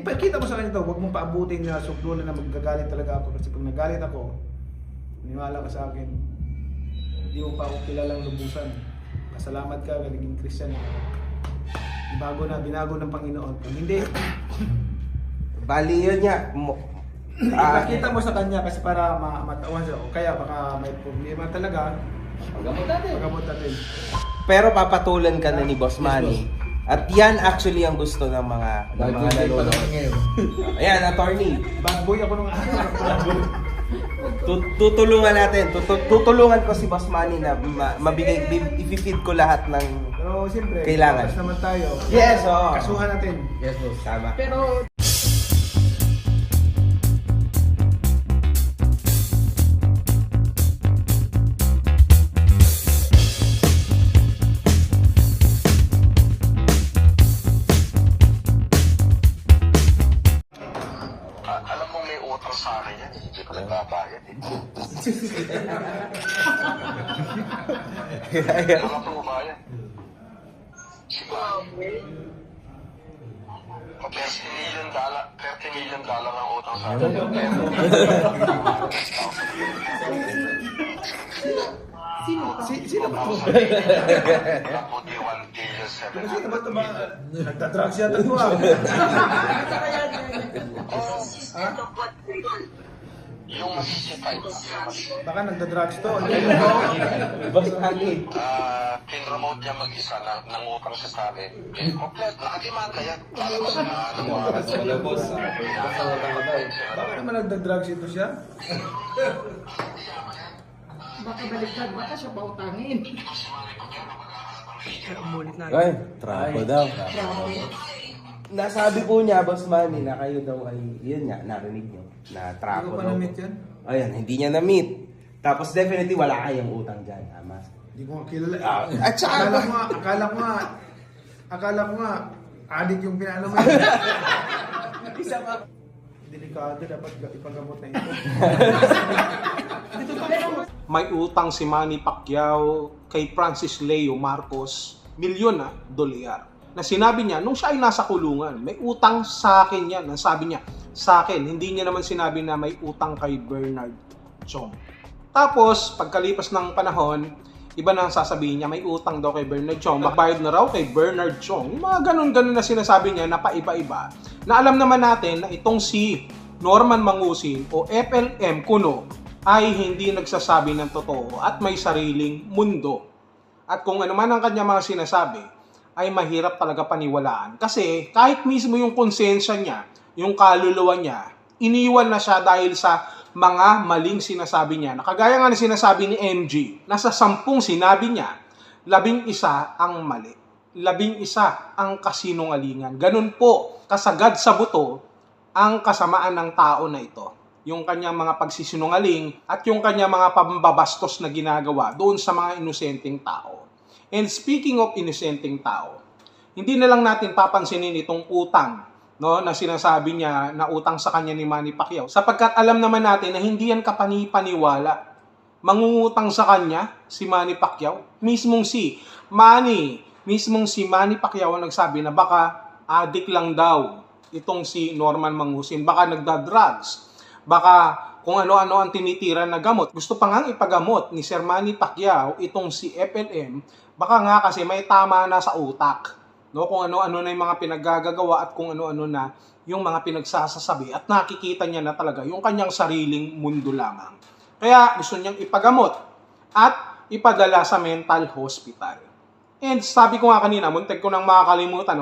ipakita mo sa kanya to, huwag mong paabutin na suklulan na magagalit talaga ako. Kasi pag nagalit ako, maniwala ka sa akin, hindi mo pa ako kilalang lubusan. Pasalamat ka, naging Christian ka. Binago ng Panginoon. Kung hindi, Bali yun niya. ipakita mo sa kanya kasi para matawan siya. O kaya baka may problema talaga, pagamot natin. Pero papatulan ka na ni Boss Manny. At yan actually ang gusto ng mga nanonood. Ayan, attorney. Bad boy ako nung Tutulungan natin. Tutulungan ko si Boss Manny na mabigay, i-feed ko lahat ng Pero siyempre, kailangan. batas naman tayo. Yes, oo. Kasuhan natin. Yes, boss. Tama. Pero Alam mong may utang sa akin yan, hindi pa nagbabayad eh. Ano po ba yan? Si Manny. $30 million ang utang sa akin. Sino ba ito? Naputi 1 billion Sino ba ito ba? Nagtatrax yata ito ah. Yung masisipay. Baka nagtatrax to. Boss Manny. Pinromote niya mag-isa ng utang siya sa akin. Kompleto, nakadimanda yan. Para mas Baka naman nagtatrax ito siya. baka baliktad, baka siya pautangin. Ay, trapo daw. Nasabi po niya, Boss Manny, na kayo daw ay, yun nga, narinig niyo, na Hindi trapo ko pa daw. na-meet yan. Ayan, hindi niya na-meet. Tapos definitely wala kayong utang dyan, tama? Hindi ko nga kilala. At saka, Akala ko nga, adik yung pinano mo. isa pa. Delikado, dapat ipagamot na ito. May utang si Manny Pacquiao kay Francis Leo Marcos, milyon na dolyar. Na sinabi niya, nung siya ay nasa kulungan, may utang sa akin yan. Ang sabi niya, sa akin. Hindi niya naman sinabi na may utang kay Bernard Chong. Tapos, pagkalipas ng panahon, iba na ang sasabihin niya, may utang daw kay Bernard Chong. Magbayad na raw kay Bernard Chong. Yung mga ganun-ganun na sinasabi niya na paiba-iba. Na alam naman natin na itong si Norman Mangusin o FLM Kuno ay hindi nagsasabi ng totoo at may sariling mundo. At kung ano man ang kanya mga sinasabi, ay mahirap talaga paniwalaan. Kasi kahit mismo yung konsensya niya, yung kaluluwa niya, iniwan na siya dahil sa mga maling sinasabi niya. Nakagaya nga na sinasabi ni MG, nasa 10 sinabi niya, 11 ang mali. 11 ang kasinungalingan. Ganun po, kasagad sa buto, ang kasamaan ng tao na ito. Yung kanyang mga pagsisinungaling at yung kanyang mga pambabastos na ginagawa doon sa mga inosenteng tao. And speaking of inosenteng tao, hindi na lang natin papansinin itong utang, no, na sinasabi niya na utang sa kanya ni Manny Pacquiao. Sapagkat alam naman natin na hindi yan kapani-paniwala. Mangungutang sa kanya si Manny Pacquiao. Mismong si Manny Pacquiao nagsabi na baka addict lang daw itong si Norman Mangusin. Baka nagda-drugs. Baka kung ano-ano ang tinitira na gamot. Gusto pa nga ipagamot ni Sir Manny Pacquiao itong si FLM. Baka nga kasi may tama na sa utak. No? Kung ano-ano na yung mga pinaggagawa at kung ano-ano na yung mga pinagsasasabi. At nakikita niya na talaga yung kanyang sariling mundo lamang. Kaya gusto niyang ipagamot at ipadala sa mental hospital. And sabi ko nga kanina, muntik ko nang makakalimutan,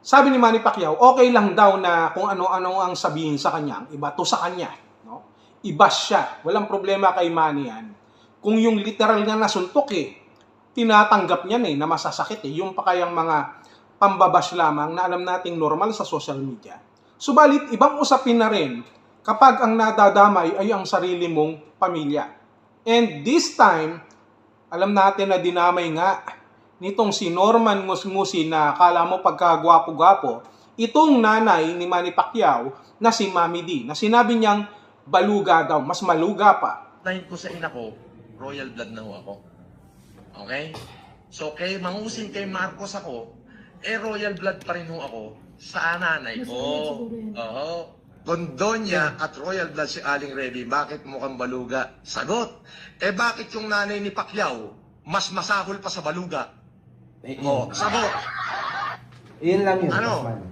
sabi ni Manny Pacquiao, okay lang daw na kung ano-ano ang sabihin sa kanya, iba to sa kanya. No? Iba siya. Walang problema kay Manny yan. Kung yung literal nga nasuntok tinatanggap niya na masasakit yung pa kayang mga pambabash lamang na alam nating normal sa social media. Subalit, ibang usapin na rin kapag ang nadadamay ay ang sarili mong pamilya. And this time, alam natin na dinamay nga nitong si Norman Mangusin na akala mo pagkagwapo-gwapo, itong nanay ni Manny Pacquiao na si Mami D, na sinabi niyang baluga daw, mas maluga pa. Dahil ko sa ina ko, royal blood na ho ako. Okay? So kay Mangusin kay Marcos ako, royal blood pa rin ho ako sa nanay Mas ko. royal siguro yan. Oo. Kondonya at royal blood si Aling Reby, bakit mukhang baluga? Sagot, bakit yung nanay ni Pacquiao mas masahol pa sa baluga? Sagot. Yun lang yun, Ano? Boss Manny.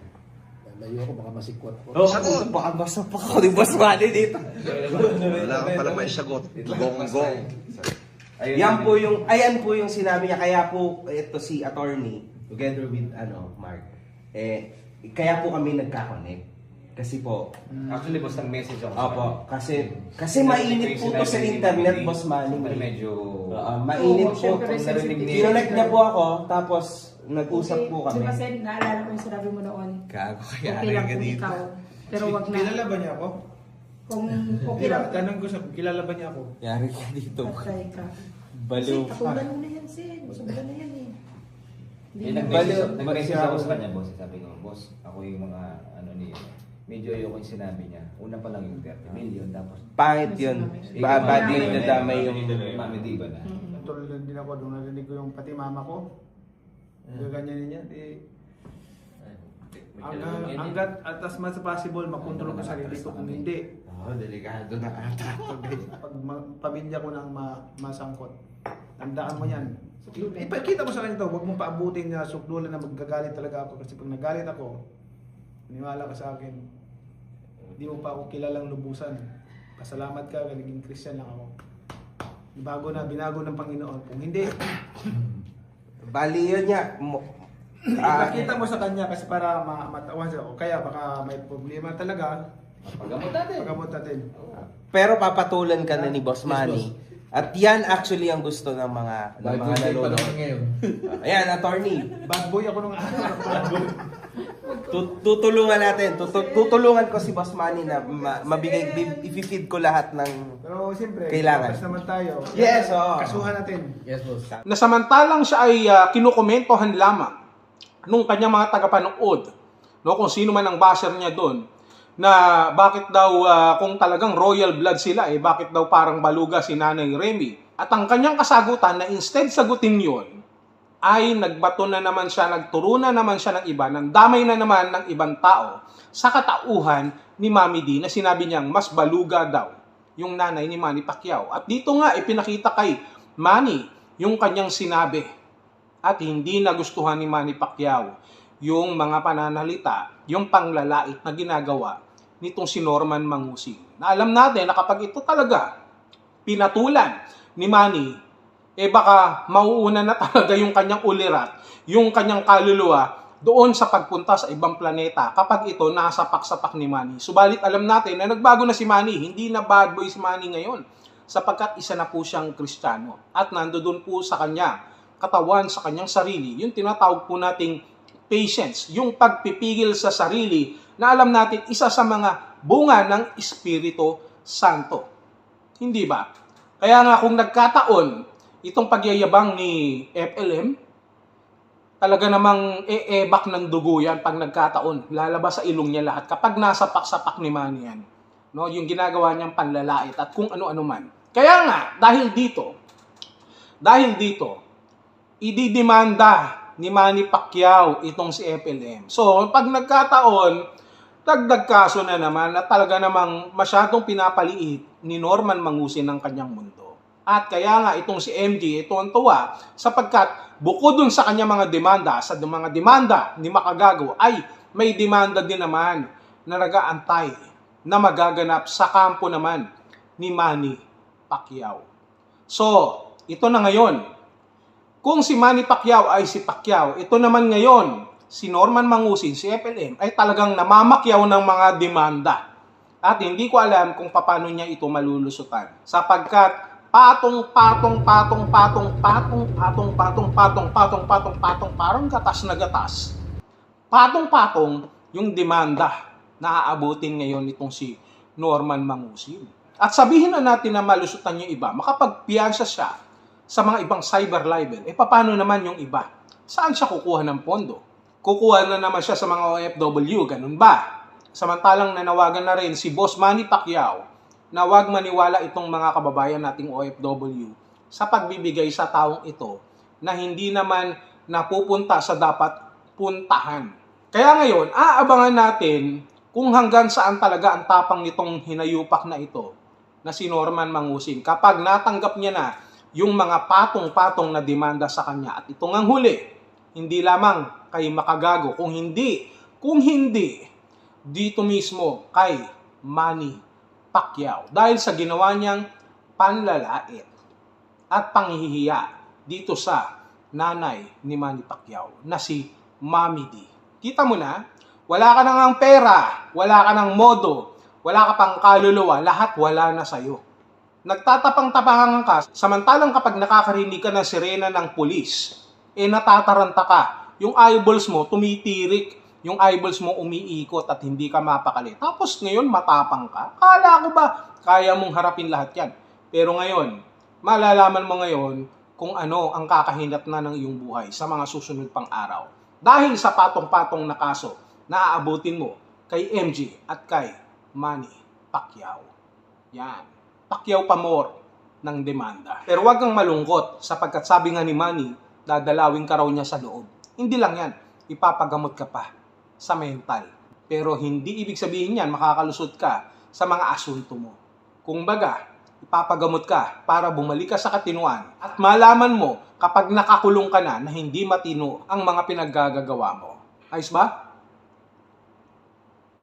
Layo ako, baka masikwat ko. Sagot. Baka basta pa ako ni Boss Manny dito. Wala ka palang may sagot. Gonggong. Ayan po yung sinabi niya. Kaya po, ito si attorney, together with, Mark, kaya po kami nagka-connect. Kasi po, Actually, boss, ang message ako. opo, kasi mainit po to sa internet, Boss Manny. Medyo... Mainit Oo, po. syempre, Kung narinig niya. Kinonect niya po ako, tapos nag-usap po kami. Kasi naalala ko yung sinabi mo noon. Gago, Okay lang kung ikaw. Pero wag na. Kilala ba niya ako? Kung okay Kila, lang. tanong ko siya, kilala ba niya ako? Yari ka dito. Patay ka. Baliw. Sin, katulad mo na yan, Sin. Sobra na yan eh. Hindi Eh, na. nag-message Baliw. ako sa kanya, boss. Sabi ko, boss, ako yung mga, niya. Medyo ayoko yung sinabi niya. Una pa lang yung 30 million, tapos... Pangit yun. Badi na damay yung... Mami, di ba na? Tulad din ako, nung narinig ko yung pati mama ko. Gaganyan niya. Hanggat at as much as possible, makontrol ko sarili ko. Kung hindi, delikado na ata. pag pamilya ko nang masangkot, tandaan mo yan. Ipakita mo sa kanya to, huwag mong paabutin na sukdulan na magagalit talaga ako. Kasi pag nagalit ako, maniwala ka sa akin, hindi mo pa ako kilalang lubusan. Pasalamat ka, naging Christian lang ako. Binago ng Panginoon. Kung hindi, Bali yun niya. ipakita mo sa kanya kasi para matawan siya. O kaya baka may problema talaga, Paggamot natin. paggamot natin. Pero papatulan ka na ni Boss Manny. At yan actually ang gusto ng mga nanonood. Ayan, attorney. Bad boy ako nung araw. Tutulungan natin. Tutulungan ko si Boss Manny na mabigay, i-feed ko lahat ng... Pero siyempre, Kailangan. tapos naman tayo. Yes, oo. Kasuhan natin. Yes, boss. Na samantalang siya ay kinukomentohan lamang nung kanyang mga tagapanood, no, kung sino man ang basher niya doon, na bakit daw kung talagang royal blood sila, bakit daw parang baluga si Nanay Remy. At ang kanyang kasagutan na instead sagutin yon ay nagbato na naman siya, nagturo na naman siya ng iba, nandamay na naman ng ibang tao sa katauhan ni Mami D na sinabi niyang mas baluga daw yung nanay ni Manny Pacquiao. At dito nga ipinakita kay Manny yung kanyang sinabi at hindi nagustuhan ni Manny Pacquiao yung mga pananalita, yung panglalait na ginagawa nitong si Norman Mangusig. Na alam natin na kapag ito talaga pinatulan ni Manny, baka mauuna na talaga yung kanyang ulirat, yung kanyang kaluluwa doon sa pagpunta sa ibang planeta kapag ito nasapak-sapak ni Manny. Subalit alam natin na nagbago na si Manny, hindi na bad boy si Manny ngayon sapagkat isa na po siyang Kristiyano at nandoon po sa kanya katawan, sa kanyang sarili, yung tinatawag po nating patience, yung pagpipigil sa sarili na alam natin isa sa mga bunga ng Espiritu Santo. Hindi ba? Kaya nga kung nagkataon itong pagyayabang ni FLM, talaga namang eebak ng dugo yan pag nagkataon. Lalabas sa ilong niya lahat kapag nasapak-sapak ni Manny yan. No, yung ginagawa niyang panlalait at kung ano-ano man. Kaya nga, dahil dito, ididemanda ni Manny Pacquiao itong si FLM. So, pag nagkataon, dagdag kaso na naman at talaga namang masyadong pinapaliit ni Norman Mangusig ng kanyang mundo. At kaya nga itong si MG, ito ang tuwa sapagkat bukod dun sa kanya mga demanda, sa mga demanda ni Makagago ay may demanda din naman na nag-aantay na magaganap sa kampo naman ni Manny Pacquiao. So, ito na ngayon. Kung si Manny Pacquiao ay si Pacquiao, ito naman ngayon, si Norman Mangusig, si FLM, ay talagang namamakyaw ng mga demanda. At hindi ko alam kung paano niya ito malulusutan. Sapagkat patong, parang gatas na gatas. Patong yung demanda na aabutin ngayon itong si Norman Mangusig. At sabihin na natin na malusutan yung iba, makapagpiyansa siya sa mga ibang cyber libel, paano naman yung iba? Saan siya kukuha ng pondo? Kukuha na naman siya sa mga OFW, ganun ba? Samantalang nanawagan na rin si Boss Manny Pacquiao na huwag maniwala itong mga kababayan nating OFW sa pagbibigay sa taong ito na hindi naman napupunta sa dapat puntahan. Kaya ngayon, aabangan natin kung hanggang saan talaga ang tapang nitong hinayupak na ito na si Norman Mangusing kapag natanggap niya na yung mga patong-patong na demanda sa kanya. At ito ngang huli, hindi lamang kay Makagago, kung hindi, dito mismo kay Manny Pacquiao. Dahil sa ginawa niyang panlalait at panghihiya dito sa nanay ni Manny Pacquiao na si Mommy D. Kita mo na, wala ka nang pera, wala ka nang modo, wala ka pang kaluluwa, lahat wala na sa'yo. Nagtatapang-tapangan ka, samantalang kapag nakakarinig ka ng sirena ng pulis, natataranta ka. Yung eyeballs mo tumitirik, yung eyeballs mo umiikot at hindi ka mapakali. Tapos ngayon matapang ka. Kala ko ba kaya mong harapin lahat yan? Pero ngayon, malalaman mo ngayon kung ano ang kakahinatnan ng iyong buhay sa mga susunod pang araw. Dahil sa patong-patong na kaso na aabutin mo kay MJ at kay Manny Pacquiao. Yan. Pacquiao pa more ng demanda. Pero wag kang malungkot sapagkat sabi nga ni Manny, dadalawin ka raw niya sa loob. Hindi lang yan. Ipapagamot ka pa sa mental. Pero hindi ibig sabihin yan makakalusot ka sa mga asunto mo. Kung baga, ipapagamot ka para bumalik ka sa katinuan at malaman mo kapag nakakulong ka na hindi matino ang mga pinaggagawa mo. Ayos ba?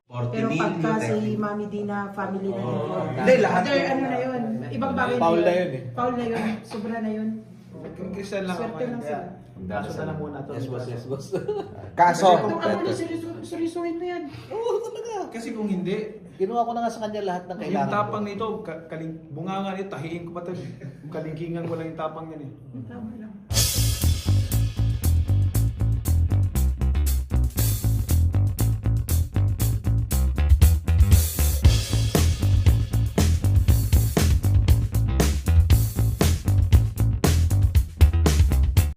40 Pero million. pagka si Mami D na family na yun. Hindi, lahat. Other, ano na yun. Ibang bagay Foul na yun eh. Foul na yun. Sobra na yun. Kung Christian lang ako Swerte lang kaya sila. kaso na lang muna ito. Yes, boss. Kaso, Kung ano na seryosohin mo yan. Oo, talaga. Kasi kung hindi, Ginawa ko na nga sa kanya lahat ng yung kailangan. tapang nito, bunga nga nito, tahiin ko pa ito. Kalingkingan ko lang yung tapang yan eh. Tama lang.